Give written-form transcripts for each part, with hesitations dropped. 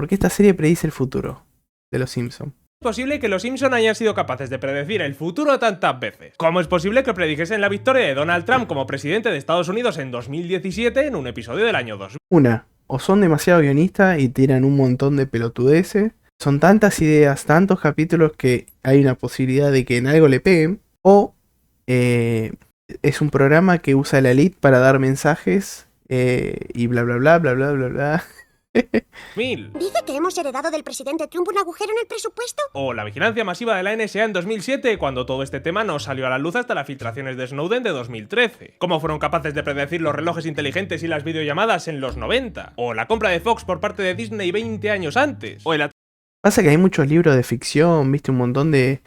Porque esta serie predice el futuro de los Simpsons. ¿Cómo es posible que los Simpson hayan sido capaces de predecir el futuro tantas veces? ¿Cómo es posible que predijesen la victoria de Donald Trump como presidente de Estados Unidos en 2017 en un episodio del año 2000? Una, o son demasiado guionistas y tiran un montón de pelotudeces. Son tantas ideas, tantos capítulos que hay una posibilidad de que en algo le peguen. O es un programa que usa la elite para dar mensajes y bla bla bla bla bla bla bla. ¿Dice que hemos heredado del presidente Trump un agujero en el presupuesto? O la vigilancia masiva de la NSA en 2007, cuando todo este tema no salió a la luz hasta las filtraciones de Snowden de 2013. ¿Cómo fueron capaces de predecir los relojes inteligentes y las videollamadas en los 90? O la compra de Fox por parte de Disney 20 años antes. O el Pasa que hay muchos libros de ficción, viste, un montón de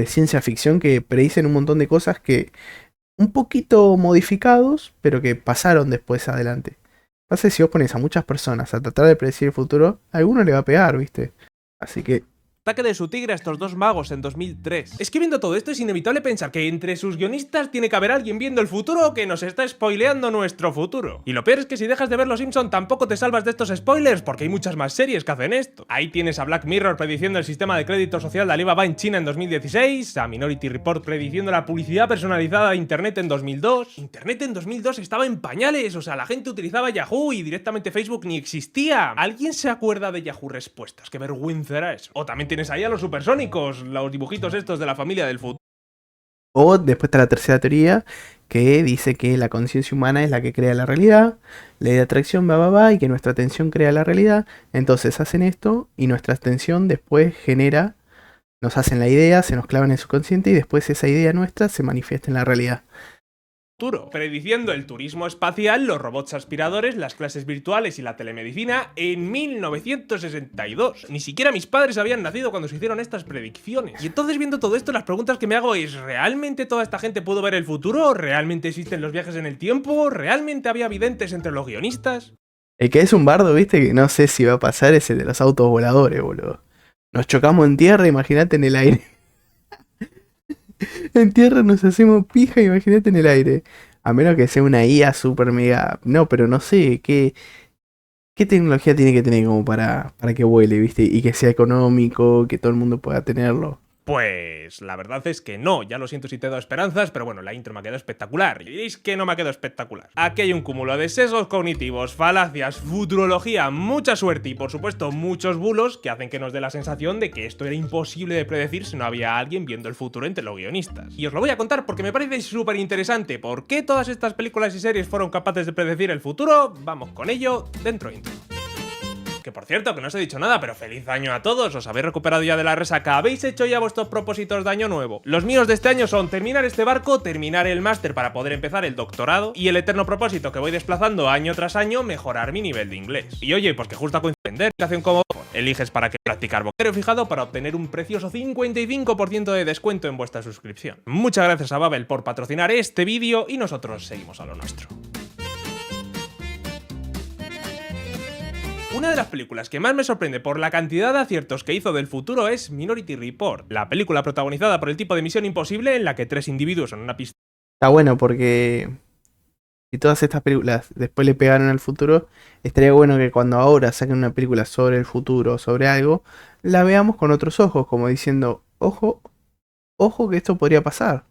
ciencia ficción que predicen un montón de cosas que un poquito modificados, pero que pasaron después adelante. Pasa que si vos pones a muchas personas a tratar de predecir el futuro, a alguno le va a pegar, viste. Así que ataque de su tigre a estos dos magos en 2003. Es que viendo todo esto es inevitable pensar que entre sus guionistas tiene que haber alguien viendo el futuro que nos está spoileando nuestro futuro. Y lo peor es que si dejas de ver Los Simpson tampoco te salvas de estos spoilers, porque hay muchas más series que hacen esto. Ahí tienes a Black Mirror prediciendo el sistema de crédito social de Alibaba en China en 2016, a Minority Report prediciendo la publicidad personalizada de Internet en 2002. Internet en 2002 estaba en pañales, o sea, la gente utilizaba Yahoo y directamente Facebook ni existía. ¿Alguien se acuerda de Yahoo Respuestas? Qué vergüenza era eso. O también tienes ahí a los supersónicos, los dibujitos estos de la familia del futuro. O después está la tercera teoría, que dice que la conciencia humana es la que crea la realidad, ley de atracción, y que nuestra atención crea la realidad. Entonces hacen esto y nuestra atención después genera, nos hacen la idea, se nos clavan en el subconsciente y después esa idea nuestra se manifiesta en la realidad. Prediciendo el turismo espacial, los robots aspiradores, las clases virtuales y la telemedicina en 1962. Ni siquiera mis padres habían nacido cuando se hicieron estas predicciones. Y entonces viendo todo esto, las preguntas que me hago es: ¿realmente toda esta gente pudo ver el futuro? ¿Realmente existen los viajes en el tiempo? ¿Realmente había videntes entre los guionistas? El que es un bardo, viste, que no sé si va a pasar, es el de los autos voladores, boludo. Nos chocamos en tierra, imagínate en el aire. En tierra nos hacemos pija, imagínate en el aire. A menos que sea una IA super mega. No, pero no sé, ¿qué tecnología tiene que tener como para que vuele, viste? Y que sea económico, que todo el mundo pueda tenerlo. Pues la verdad es que no, ya lo siento si te he dado esperanzas, pero bueno, la intro me ha quedado espectacular. Y diréis que no me ha quedado espectacular. Aquí hay un cúmulo de sesgos cognitivos, falacias, futurología, mucha suerte y por supuesto muchos bulos que hacen que nos dé la sensación de que esto era imposible de predecir si no había alguien viendo el futuro entre los guionistas. Y os lo voy a contar porque me parece súper interesante. ¿Por qué todas estas películas y series fueron capaces de predecir el futuro? Vamos con ello dentro intro. Que por cierto, que no os he dicho nada, pero feliz año a todos, os habéis recuperado ya de la resaca, habéis hecho ya vuestros propósitos de año nuevo. Los míos de este año son terminar este barco, terminar el máster para poder empezar el doctorado y el eterno propósito que voy desplazando año tras año, mejorar mi nivel de inglés. Y oye, pues que justo a coincidir, aplicación como eliges para qué practicar vocabulario fijado para obtener un precioso 55% de descuento en vuestra suscripción. Muchas gracias a Babel por patrocinar este vídeo y nosotros seguimos a lo nuestro. Una de las películas que más me sorprende por la cantidad de aciertos que hizo del futuro es Minority Report, la película protagonizada por el tipo de Misión Imposible en la que 3 individuos en una pista. Está bueno porque si todas estas películas después le pegaron al futuro, estaría bueno que cuando ahora saquen una película sobre el futuro, sobre algo, la veamos con otros ojos, como diciendo, ojo, ojo que esto podría pasar.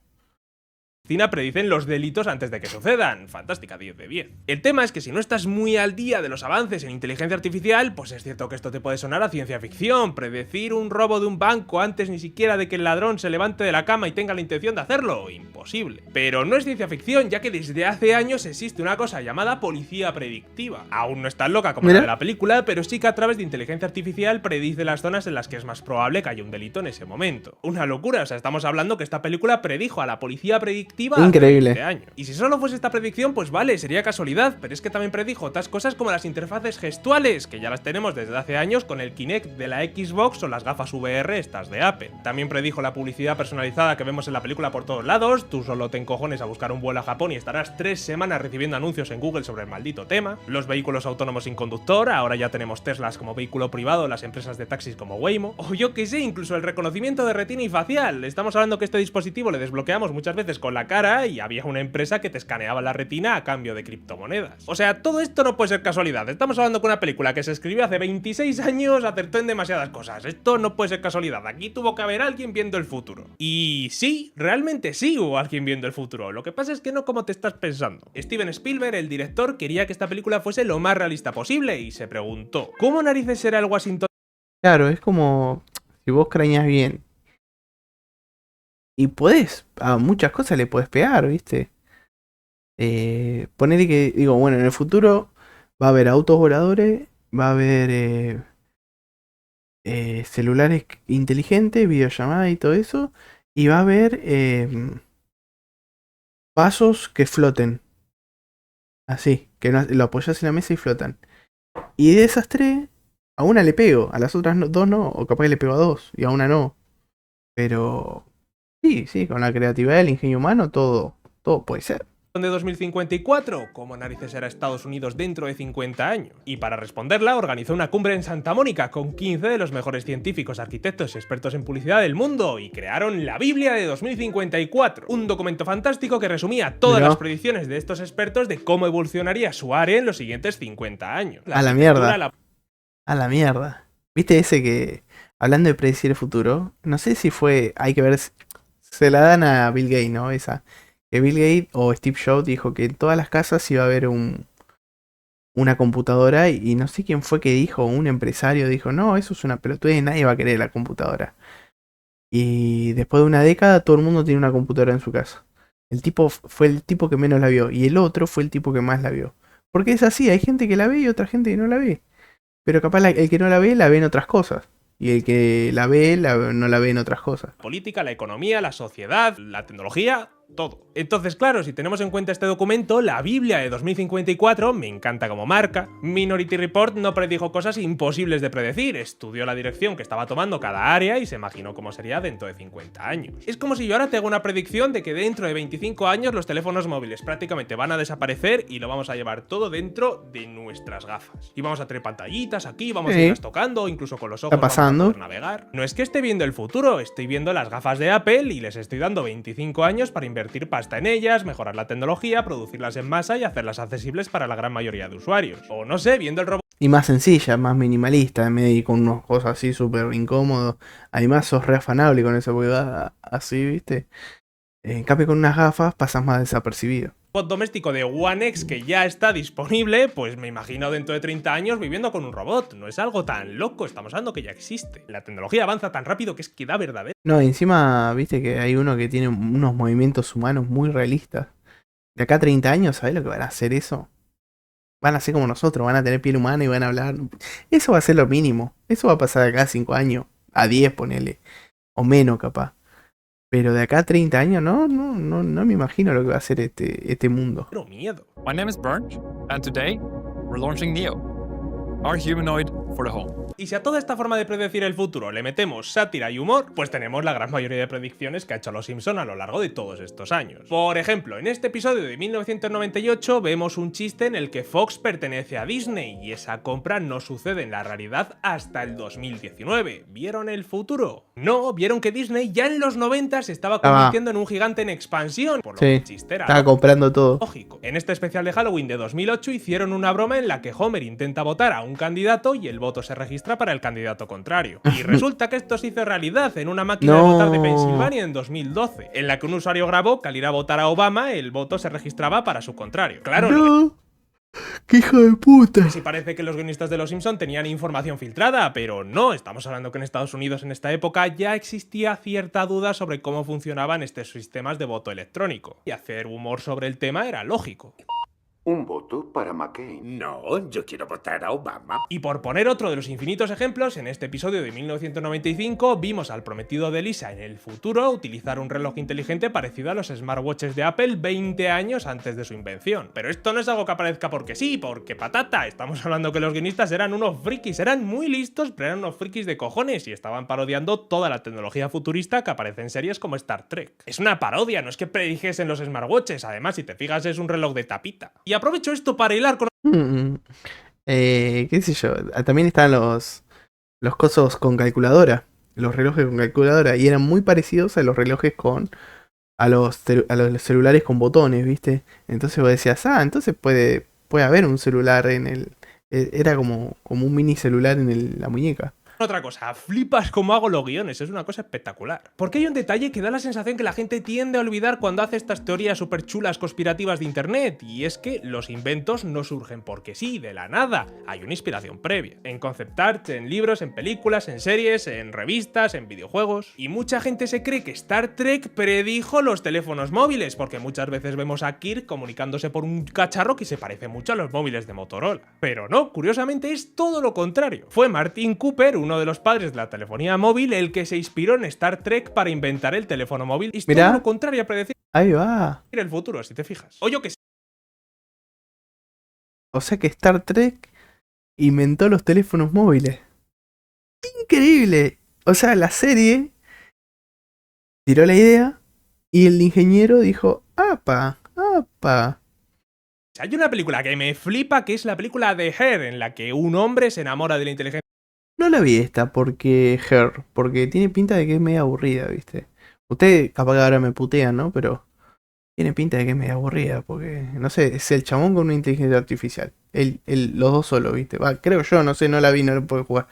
Predicen los delitos antes de que sucedan. Fantástica, 10 de 10. El tema es que si no estás muy al día de los avances en inteligencia artificial, pues es cierto que esto te puede sonar a ciencia ficción. Predecir un robo de un banco antes ni siquiera de que el ladrón se levante de la cama y tenga la intención de hacerlo, imposible. Pero no es ciencia ficción, ya que desde hace años existe una cosa llamada policía predictiva. Aún no es tan loca como la de la película, pero sí que a través de inteligencia artificial predice las zonas en las que es más probable que haya un delito en ese momento. Una locura, o sea, estamos hablando que esta película predijo a la policía predictiva increíble. Hace 20 años. Y si solo fuese esta predicción, pues vale, sería casualidad, pero es que también predijo otras cosas como las interfaces gestuales, que ya las tenemos desde hace años con el Kinect de la Xbox o las gafas VR estas de Apple. También predijo la publicidad personalizada que vemos en la película por todos lados, tú solo te encojones a buscar un vuelo a Japón y estarás 3 semanas recibiendo anuncios en Google sobre el maldito tema. Los vehículos autónomos sin conductor, ahora ya tenemos Teslas como vehículo privado, las empresas de taxis como Waymo, o yo que sé, incluso el reconocimiento de retina y facial. Estamos hablando que este dispositivo le desbloqueamos muchas veces con la la cara y había una empresa que te escaneaba la retina a cambio de criptomonedas. O sea, todo esto no puede ser casualidad. Estamos hablando de una película que se escribió hace 26 años, acertó en demasiadas cosas. Esto no puede ser casualidad. Aquí tuvo que haber alguien viendo el futuro. Y sí, realmente sí hubo alguien viendo el futuro. Lo que pasa es que no como te estás pensando. Steven Spielberg, el director, quería que esta película fuese lo más realista posible y se preguntó, ¿cómo narices será el Washington? Claro, es como si vos crañas bien. Y a muchas cosas le podés pegar, ¿viste? Ponele que, digo, bueno, en el futuro va a haber autos voladores, va a haber celulares inteligentes, videollamadas y todo eso, y va a haber vasos que floten. Así, que lo apoyas en la mesa y flotan. Y de esas tres, a una le pego, a las otras dos no, o capaz que le pego a dos, y a una no. Pero sí, con la creatividad del ingenio humano todo puede ser. De 2054, ¿cómo narices será Estados Unidos dentro de 50 años? Y para responderla, organizó una cumbre en Santa Mónica con 15 de los mejores científicos, arquitectos y expertos en publicidad del mundo y crearon la Biblia de 2054, un documento fantástico que resumía todas las predicciones de estos expertos de cómo evolucionaría su área en los siguientes 50 años. A la mierda. A la mierda. ¿Viste ese que, hablando de predecir el futuro, no sé si fue, hay que ver, se la dan a Bill Gates, ¿no? Esa. Que Bill Gates o Steve Jobs dijo que en todas las casas iba a haber una computadora y no sé quién fue que dijo, un empresario dijo, no, eso es una pelotudez y nadie va a querer la computadora. Y después de una década todo el mundo tiene una computadora en su casa. El tipo fue el tipo que menos la vio y el otro fue el tipo que más la vio. Porque es así, hay gente que la ve y otra gente que no la ve. Pero capaz el que no la ve en otras cosas. Y el que la ve no la ve en otras cosas. Política, la economía, la sociedad, la tecnología, todo. Entonces, claro, si tenemos en cuenta este documento, la Biblia de 2054 me encanta como marca. Minority Report no predijo cosas imposibles de predecir, estudió la dirección que estaba tomando cada área y se imaginó cómo sería dentro de 50 años. Es como si yo ahora te hago una predicción de que dentro de 25 años los teléfonos móviles prácticamente van a desaparecer y lo vamos a llevar todo dentro de nuestras gafas. Y vamos a tener pantallitas aquí, vamos a irlas tocando, incluso con los ojos vamos a poder navegar. No es que esté viendo el futuro, estoy viendo las gafas de Apple y les estoy dando 25 años para invertir pasta en ellas, mejorar la tecnología, producirlas en masa y hacerlas accesibles para la gran mayoría de usuarios. O no sé, viendo el robot. Y más sencilla, más minimalista, en vez de ir con unas cosas así súper incómodos. Además sos re afanable con eso, porque va así, ¿viste? En cambio con unas gafas pasas más desapercibido. Robot doméstico de One X que ya está disponible, pues me imagino dentro de 30 años viviendo con un robot. No es algo tan loco, estamos hablando que ya existe. La tecnología avanza tan rápido que es que da verdadero. No, encima, viste que hay uno que tiene unos movimientos humanos muy realistas. De acá a 30 años, ¿sabés lo que van a hacer eso? Van a ser como nosotros, van a tener piel humana y van a hablar. Eso va a ser lo mínimo. Eso va a pasar de acá a 5 años. A 10, ponele. O menos, capaz. Pero de acá a 30 años, no me imagino lo que va a ser este mundo. Pero miedo. My name is Bernd, and today we're launching Neo, our humanoid for the home. Y si a toda esta forma de predecir el futuro le metemos sátira y humor, pues tenemos la gran mayoría de predicciones que ha hecho los Simpson a lo largo de todos estos años. Por ejemplo, en este episodio de 1998 vemos un chiste en el que Fox pertenece a Disney y esa compra no sucede en la realidad hasta el 2019. ¿Vieron el futuro? No, vieron que Disney ya en los 90 se estaba convirtiendo en un gigante en expansión, por lo que el chiste era estaba comprando todo. Lógico. En este especial de Halloween de 2008 hicieron una broma en la que Homer intenta votar a un candidato y el voto se registra para el candidato contrario. Y resulta que esto se hizo realidad en una máquina de votar de Pensilvania en 2012, en la que un usuario grabó que al ir a votar a Obama, el voto se registraba para su contrario. Claro, no. ¡Qué hijo de puta! Sí parece que los guionistas de Los Simpson tenían información filtrada, pero no, estamos hablando que en Estados Unidos en esta época ya existía cierta duda sobre cómo funcionaban estos sistemas de voto electrónico, y hacer humor sobre el tema era lógico. ¿Un voto para McCain? No, yo quiero votar a Obama. Y por poner otro de los infinitos ejemplos, en este episodio de 1995 vimos al prometido de Lisa en el futuro utilizar un reloj inteligente parecido a los smartwatches de Apple 20 años antes de su invención. Pero esto no es algo que aparezca porque sí, porque patata. Estamos hablando que los guionistas eran unos frikis, eran muy listos, pero eran unos frikis de cojones y estaban parodiando toda la tecnología futurista que aparece en series como Star Trek. Es una parodia, no es que predijesen los smartwatches, además si te fijas es un reloj de tapita. Y aprovecho esto para hilar con... qué sé yo, también están los cosos con calculadora, los relojes con calculadora, y eran muy parecidos a los relojes con a los celulares con botones, ¿viste? Entonces vos decías, entonces puede haber un celular en el... Era como un mini celular en la muñeca. Otra cosa, flipas cómo hago los guiones, es una cosa espectacular. Porque hay un detalle que da la sensación que la gente tiende a olvidar cuando hace estas teorías súper chulas conspirativas de internet, y es que los inventos no surgen porque sí, de la nada, hay una inspiración previa. En concept art, en libros, en películas, en series, en revistas, en videojuegos. Y mucha gente se cree que Star Trek predijo los teléfonos móviles, porque muchas veces vemos a Kirk comunicándose por un cacharro que se parece mucho a los móviles de Motorola. Pero no, curiosamente es todo lo contrario. Fue Martin Cooper, uno de los padres de la telefonía móvil, el que se inspiró en Star Trek para inventar el teléfono móvil. Y es todo lo contrario a predecir ahí va el futuro, si te fijas. O yo que sé. O sea que Star Trek inventó los teléfonos móviles. ¡Increíble! O sea, la serie tiró la idea y el ingeniero dijo, ¡apa! Hay una película que me flipa, que es la película de Her, en la que un hombre se enamora de la inteligencia. No la vi esta porque tiene pinta de que es medio aburrida, ¿viste? Ustedes capaz que ahora me putean, ¿no? Pero tiene pinta de que es medio aburrida porque, no sé, es el chabón con una inteligencia artificial. Los dos solos, ¿viste? Creo yo, no sé, no la vi, no la puedo jugar.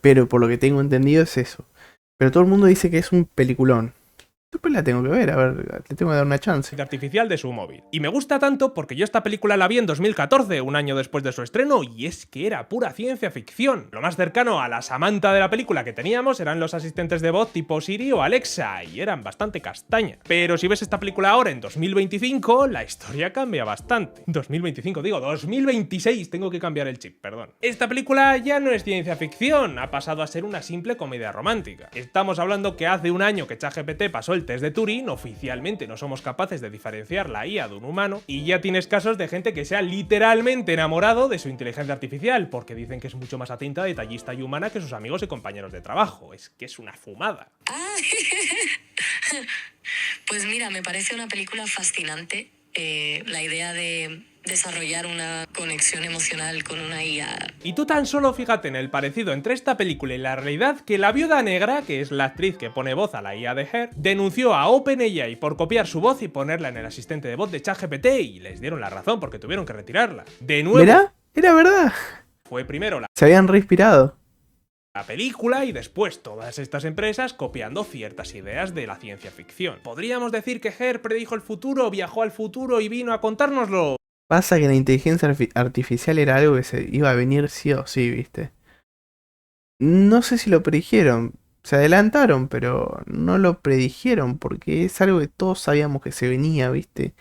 Pero por lo que tengo entendido es eso. Pero todo el mundo dice que es un peliculón. Después la tengo que ver, a ver, le tengo que dar una chance. Artificial de su móvil. Y me gusta tanto porque yo esta película la vi en 2014, un año después de su estreno, y es que era pura ciencia ficción. Lo más cercano a la Samantha de la película que teníamos eran los asistentes de voz tipo Siri o Alexa, y eran bastante castañas. Pero si ves esta película ahora en 2025, la historia cambia bastante. 2025, digo, 2026, tengo que cambiar el chip, perdón. Esta película ya no es ciencia ficción, ha pasado a ser una simple comedia romántica. Estamos hablando que hace un año que ChatGPT pasó el test de Turing, oficialmente no somos capaces de diferenciar la IA de un humano, y ya tienes casos de gente que se ha literalmente enamorado de su inteligencia artificial, porque dicen que es mucho más atenta, detallista y humana que sus amigos y compañeros de trabajo. Es que es una fumada. Pues mira, me parece una película fascinante. La idea de desarrollar una conexión emocional con una IA. Y tú tan solo fíjate en el parecido entre esta película y la realidad, que la Viuda Negra, que es la actriz que pone voz a la IA de Her, denunció a OpenAI por copiar su voz y ponerla en el asistente de voz de ChatGPT, y les dieron la razón porque tuvieron que retirarla. De nuevo, ¿Verá? Era verdad. Fue primero Se habían reinspirado la película y después todas estas empresas copiando ciertas ideas de la ciencia ficción. ¿Podríamos decir que Her predijo el futuro, viajó al futuro y vino a contárnoslo? Pasa que la inteligencia artificial era algo que se iba a venir sí o sí, ¿viste? No sé si lo predijeron, se adelantaron, pero no lo predijeron porque es algo que todos sabíamos que se venía, ¿viste?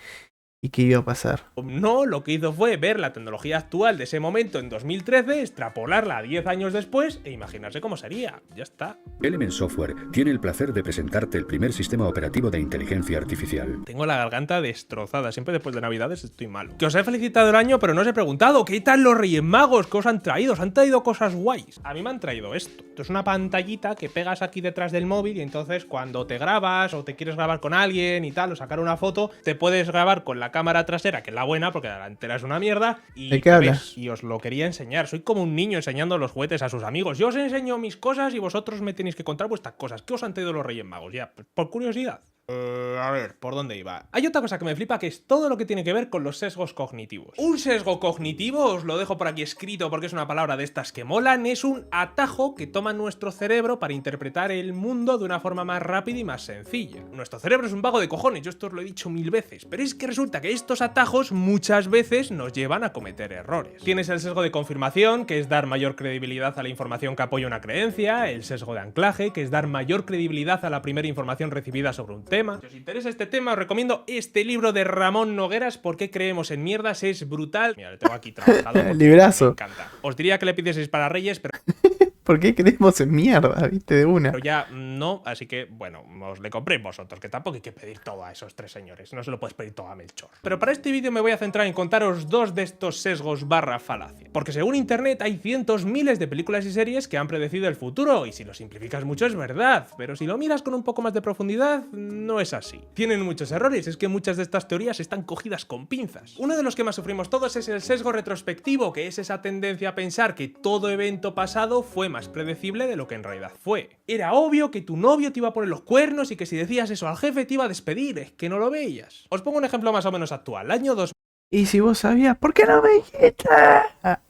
¿Y qué iba a pasar? No, lo que hizo fue ver la tecnología actual de ese momento en 2013, extrapolarla a 10 años después e imaginarse cómo sería. Ya está. Element Software tiene el placer de presentarte el primer sistema operativo de inteligencia artificial. Tengo la garganta destrozada, siempre después de Navidades estoy malo. Que os he felicitado el año, pero no os he preguntado ¿qué tal los Reyes Magos? ¿Qué os han traído? ¿Os han traído cosas guays? A mí me han traído esto. Esto es una pantallita que pegas aquí detrás del móvil, y entonces cuando te grabas o te quieres grabar con alguien y tal, o sacar una foto, te puedes grabar con la cámara trasera, que es la buena, porque la delantera es una mierda, y ¿de qué hablas? Y os lo quería enseñar. Soy como un niño enseñando los juguetes a sus amigos. Yo os enseño mis cosas y vosotros me tenéis que contar vuestras cosas. ¿Qué os han traído los Reyes Magos? Ya, por curiosidad. A ver, ¿por dónde iba? Hay otra cosa que me flipa, que es todo lo que tiene que ver con los sesgos cognitivos. Un sesgo cognitivo, os lo dejo por aquí escrito porque es una palabra de estas que molan, es un atajo que toma nuestro cerebro para interpretar el mundo de una forma más rápida y más sencilla. Nuestro cerebro es un vago de cojones, yo esto os lo he dicho 1000 veces, pero es que resulta que estos atajos muchas veces nos llevan a cometer errores. Tienes el sesgo de confirmación, que es dar mayor credibilidad a la información que apoya una creencia, el sesgo de anclaje, que es dar mayor credibilidad a la primera información recibida sobre un tema. Si os interesa este tema, os recomiendo este libro de Ramón Nogueras, ¿Por qué creemos en mierdas? Es brutal. Mira, lo tengo aquí trabajado. Librazo. Me encanta. Os diría que le pidieseis para Reyes, pero ¿Por qué creemos en mierda, viste, de una? pero ya no, así que, bueno, os le compréis vosotros, que tampoco hay que pedir todo a esos tres señores, no se lo puedes pedir todo a Melchor. Pero para este vídeo me voy a centrar en contaros dos de estos sesgos barra falacia, porque según internet hay cientos, miles de películas y series que han predecido el futuro, y si lo simplificas mucho es verdad, pero si lo miras con un poco más de profundidad, no es así. Tienen muchos errores, es que muchas de estas teorías están cogidas con pinzas. Uno de los que más sufrimos todos es el sesgo retrospectivo, que es esa tendencia a pensar que todo evento pasado fue más predecible de lo que en realidad fue. Era obvio que tu novio te iba a poner los cuernos y que si decías eso al jefe te iba a despedir, es que no lo veías. Os pongo un ejemplo más o menos actual, año Y si vos sabías, ¿por qué no me dijiste?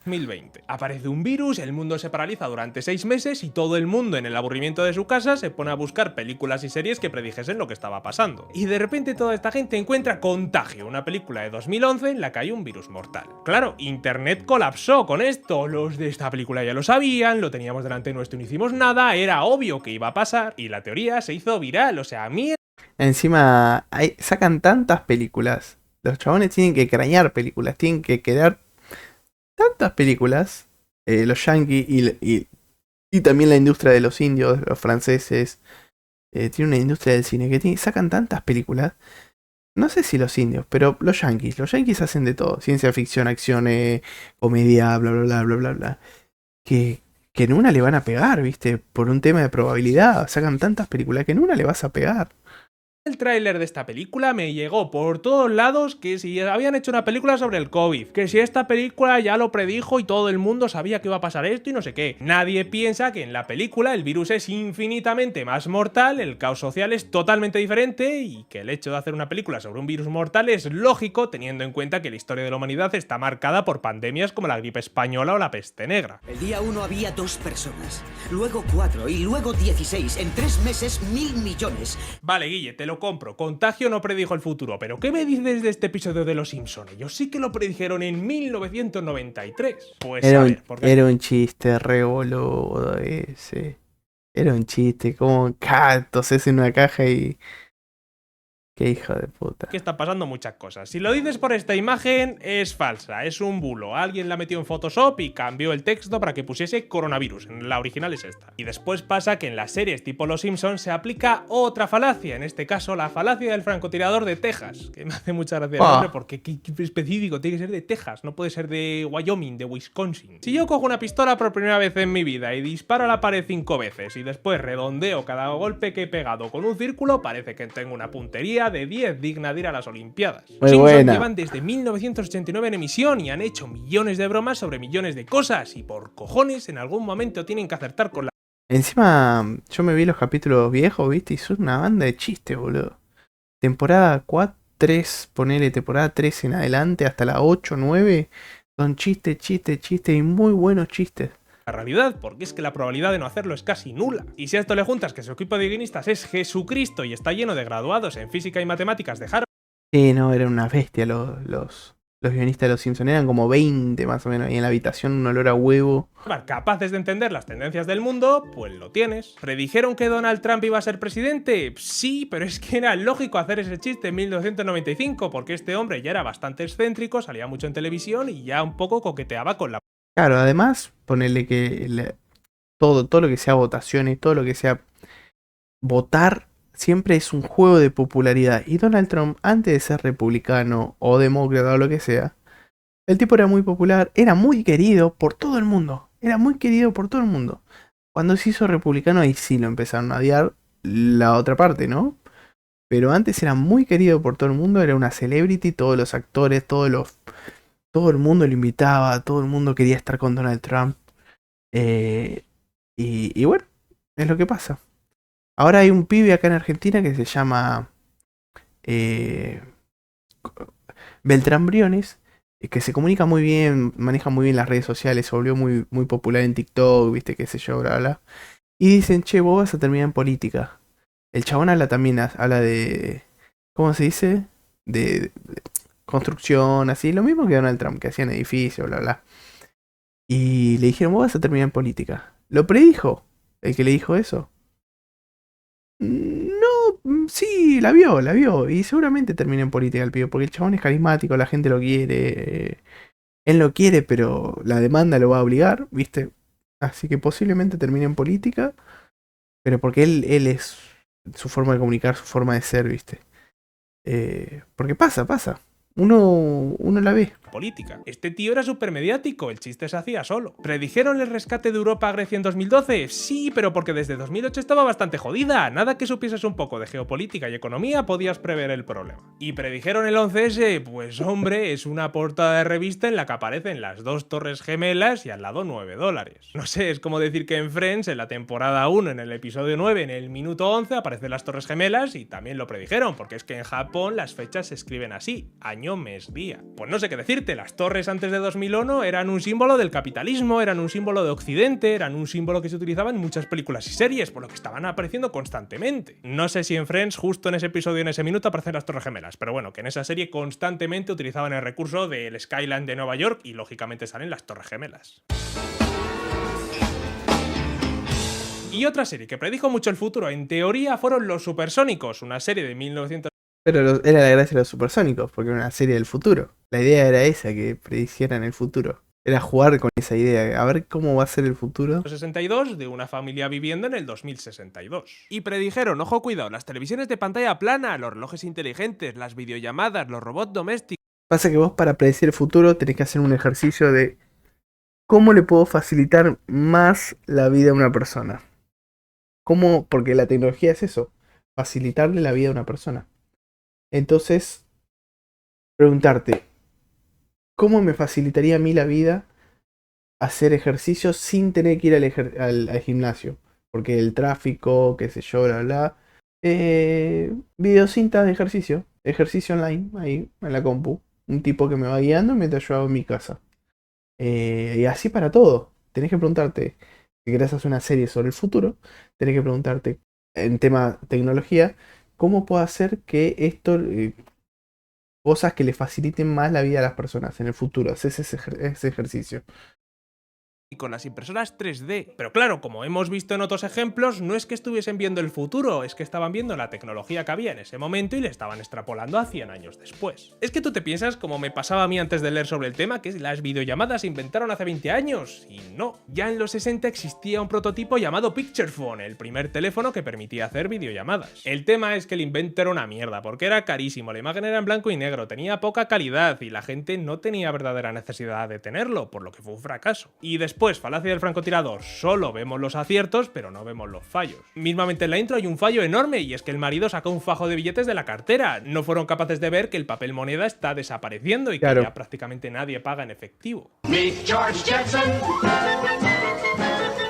2020. Aparece un virus, el mundo se paraliza durante 6 meses y todo el mundo en el aburrimiento de su casa se pone a buscar películas y series que predijesen lo que estaba pasando. Y de repente toda esta gente encuentra Contagio, una película de 2011 en la que hay un virus mortal. Claro, internet colapsó con esto, los de esta película ya lo sabían, lo teníamos delante nuestro y no hicimos nada, era obvio que iba a pasar y la teoría se hizo viral, o sea, a mí... Encima, sacan tantas películas. Los chabones tienen que cranear películas, tienen que crear tantas películas. Los yankees y también la industria de los indios, los franceses. Tiene una industria del cine que sacan tantas películas. No sé si los indios, pero los yankees hacen de todo. Ciencia ficción, acción, comedia, bla bla bla bla bla bla. Que en una le van a pegar, ¿viste? Por un tema de probabilidad. Sacan tantas películas que en una le vas a pegar. El tráiler de esta película me llegó por todos lados que si habían hecho una película sobre el COVID, que si esta película ya lo predijo y todo el mundo sabía que iba a pasar esto y no sé qué. Nadie piensa que en la película el virus es infinitamente más mortal, el caos social es totalmente diferente y que el hecho de hacer una película sobre un virus mortal es lógico teniendo en cuenta que la historia de la humanidad está marcada por pandemias como la gripe española o la peste negra. El día 1 había 2 personas, luego 4 y luego 16. En 3 meses, 1.000 millones. Vale, Guille, te lo compro. Contagio no predijo el futuro, pero ¿qué me dices de este episodio de Los Simpson? Ellos sí que lo predijeron en 1993. Pues a ver, ¿por qué? Era un chiste re boludo ese. Era un chiste, como toses en una caja y... Qué hijo de puta. Que están pasando muchas cosas. Si lo dices por esta imagen, es falsa, es un bulo. Alguien la metió en Photoshop y cambió el texto para que pusiese coronavirus. La original es esta. Y después pasa que en las series tipo Los Simpson se aplica otra falacia. En este caso, la falacia del francotirador de Texas. Que me hace mucha gracia el nombre porque qué específico. Tiene que ser de Texas, no puede ser de Wyoming, de Wisconsin. Si yo cojo una pistola por primera vez en mi vida y disparo a la pared 5 veces y después redondeo cada golpe que he pegado con un círculo, parece que tengo una puntería de 10 digna de ir a las Olimpiadas. Los Simpsons llevan desde 1989 en emisión y han hecho millones de bromas sobre millones de cosas y por cojones en algún momento tienen que acertar con la... Encima, yo me vi los capítulos viejos, ¿viste? Y son una banda de chistes, boludo. Temporada 4, 3, ponele temporada 3 en adelante, hasta la 8, 9, son chistes y muy buenos chistes. La realidad, porque es que la probabilidad de no hacerlo es casi nula. Y si a esto le juntas que su equipo de guionistas es Jesucristo y está lleno de graduados en física y matemáticas de Harvard... Sí, no, eran una bestia los guionistas de Los Simpsons. Eran como 20 más o menos, y en la habitación un olor a huevo. Capaces de entender las tendencias del mundo, pues lo tienes. ¿Predijeron que Donald Trump iba a ser presidente? Sí, pero es que era lógico hacer ese chiste en 1995, porque este hombre ya era bastante excéntrico, salía mucho en televisión y ya un poco coqueteaba con la... Claro, además, ponerle que todo lo que sea votaciones, todo lo que sea votar, siempre es un juego de popularidad. Y Donald Trump, antes de ser republicano o demócrata o lo que sea, el tipo era muy popular, era muy querido por todo el mundo. Era muy querido por todo el mundo. Cuando se hizo republicano, ahí sí lo empezaron a odiar la otra parte, ¿no? Pero antes era muy querido por todo el mundo, era una celebrity, todos los actores, todo el mundo lo invitaba, todo el mundo quería estar con Donald Trump. Y bueno, es lo que pasa. Ahora hay un pibe acá en Argentina que se llama Beltrán Briones, que se comunica muy bien, maneja muy bien las redes sociales, se volvió muy, muy popular en TikTok, viste, qué sé yo, bla, bla. Y dicen, che, vos vas a terminar en política. El chabón habla de... ¿Cómo se dice? De construcción, así, lo mismo que Donald Trump, que hacían edificios, bla, bla. Y le dijeron, vos vas a terminar en política. ¿Lo predijo el que le dijo eso? No, sí, la vio. Y seguramente termina en política el pibe, porque el chabón es carismático, la gente lo quiere. Él lo quiere, pero la demanda lo va a obligar, ¿viste? Así que posiblemente termine en política, pero porque él es su forma de comunicar, su forma de ser, ¿viste? Porque pasa. Uno la ve. política. Este tío era súper mediático, el chiste se hacía solo. ¿Predijeron el rescate de Europa a Grecia en 2012? Sí, pero porque desde 2008 estaba bastante jodida. Nada que supieses un poco de geopolítica y economía podías prever el problema. ¿Y predijeron el 11S? Pues hombre, es una portada de revista en la que aparecen las dos torres gemelas y al lado $9. No sé, es como decir que en Friends, en la temporada 1, en el episodio 9, en el minuto 11, aparecen las torres gemelas y también lo predijeron, porque es que en Japón las fechas se escriben así, año, mes, día. Pues no sé qué decirte, las torres antes de 2001 eran un símbolo del capitalismo, eran un símbolo de Occidente, eran un símbolo que se utilizaba en muchas películas y series, por lo que estaban apareciendo constantemente. No sé si en Friends, justo en ese episodio, en ese minuto, aparecen las torres gemelas, pero bueno, que en esa serie constantemente utilizaban el recurso del skyline de Nueva York y lógicamente salen las torres gemelas. Y otra serie que predijo mucho el futuro, en teoría, fueron Los Supersónicos, una serie de 1900... Pero era la gracia de los supersónicos, porque era una serie del futuro. La idea era esa, que predicieran el futuro. Era jugar con esa idea, a ver cómo va a ser el futuro. 62 de una familia viviendo en el 2062. Y predijeron, ojo cuidado, las televisiones de pantalla plana, los relojes inteligentes, las videollamadas, los robots domésticos... Pasa que vos para predecir el futuro tenés que hacer un ejercicio de cómo le puedo facilitar más la vida a una persona. ¿Cómo? Porque la tecnología es eso, facilitarle la vida a una persona. Entonces, preguntarte, ¿cómo me facilitaría a mí la vida hacer ejercicio sin tener que ir al gimnasio? Porque el tráfico, qué sé yo, bla, bla. Videocintas de ejercicio online, ahí en la compu. Un tipo que me va guiando mientras yo hago en mi casa. Y así para todo. Tenés que preguntarte, si querés hacer una serie sobre el futuro, tenés que preguntarte, en tema tecnología, ¿cómo puedo hacer que esto, cosas que le faciliten más la vida a las personas en el futuro? Haces ese ejercicio. Y con las impresoras 3D. Pero claro, como hemos visto en otros ejemplos, no es que estuviesen viendo el futuro, es que estaban viendo la tecnología que había en ese momento y le estaban extrapolando a 100 años después. Es que tú te piensas, como me pasaba a mí antes de leer sobre el tema, que las videollamadas se inventaron hace 20 años. Y no. Ya en los 60 existía un prototipo llamado Picture Phone, el primer teléfono que permitía hacer videollamadas. El tema es que el invento era una mierda, porque era carísimo, la imagen era en blanco y negro, tenía poca calidad y la gente no tenía verdadera necesidad de tenerlo, por lo que fue un fracaso. Y después, falacia del francotirador, solo vemos los aciertos, pero no vemos los fallos. Mismamente en la intro hay un fallo enorme, y es que el marido sacó un fajo de billetes de la cartera. No fueron capaces de ver que el papel moneda está desapareciendo y que ya prácticamente nadie paga en efectivo.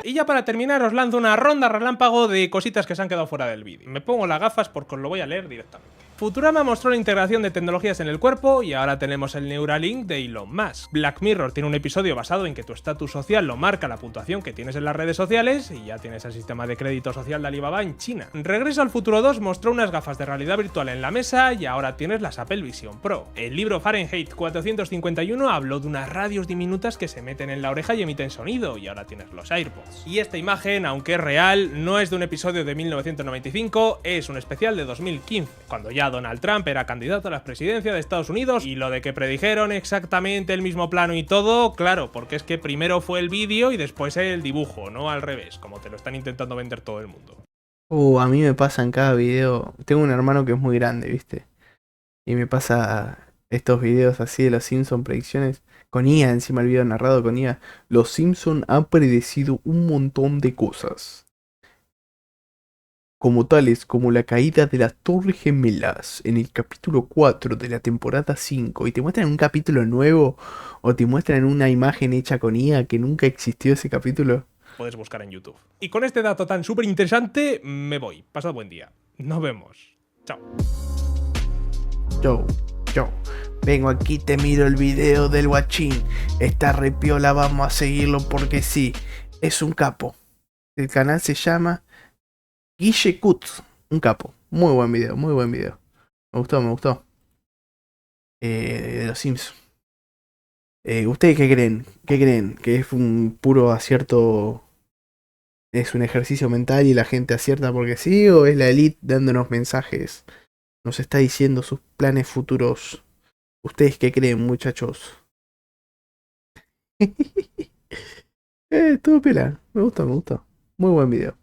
Y ya para terminar os lanzo una ronda relámpago de cositas que se han quedado fuera del vídeo. Me pongo las gafas porque os lo voy a leer directamente. Futurama mostró la integración de tecnologías en el cuerpo y ahora tenemos el Neuralink de Elon Musk. Black Mirror tiene un episodio basado en que tu estatus social lo marca la puntuación que tienes en las redes sociales y ya tienes el sistema de crédito social de Alibaba en China. Regreso al Futuro 2 mostró unas gafas de realidad virtual en la mesa y ahora tienes las Apple Vision Pro. El libro Fahrenheit 451 habló de unas radios diminutas que se meten en la oreja y emiten sonido y ahora tienes los AirPods. Y esta imagen, aunque es real, no es de un episodio de 1995, es un especial de 2015, cuando ya Donald Trump era candidato a la presidencia de Estados Unidos, y lo de que predijeron exactamente el mismo plano y todo, claro, porque es que primero fue el vídeo y después el dibujo, no al revés, como te lo están intentando vender todo el mundo. A mí me pasa en cada video, tengo un hermano que es muy grande, ¿viste? Y me pasa estos videos así de los Simpsons, predicciones, con IA, encima el video narrado con IA. Los Simpsons han predecido un montón de cosas, como tales como la caída de las Torres Gemelas en el capítulo 4 de la temporada 5, y te muestran un capítulo nuevo o te muestran una imagen hecha con IA que nunca existió ese capítulo. Puedes buscar en YouTube. Y con este dato tan súper interesante, me voy. Pasad buen día. Nos vemos. Chao. Chao. Vengo aquí, te miro el video del guachín. Está re piola, vamos a seguirlo porque sí. Es un capo. El canal se llama Guille Kutz, un capo. Muy buen video. Me gustó. De los Sims. ¿Ustedes qué creen? ¿Que es un puro acierto? ¿Es un ejercicio mental y la gente acierta porque sí? ¿O es la elite dándonos mensajes? Nos está diciendo sus planes futuros. ¿Ustedes qué creen, muchachos? Todo pela. Me gustó. Muy buen video.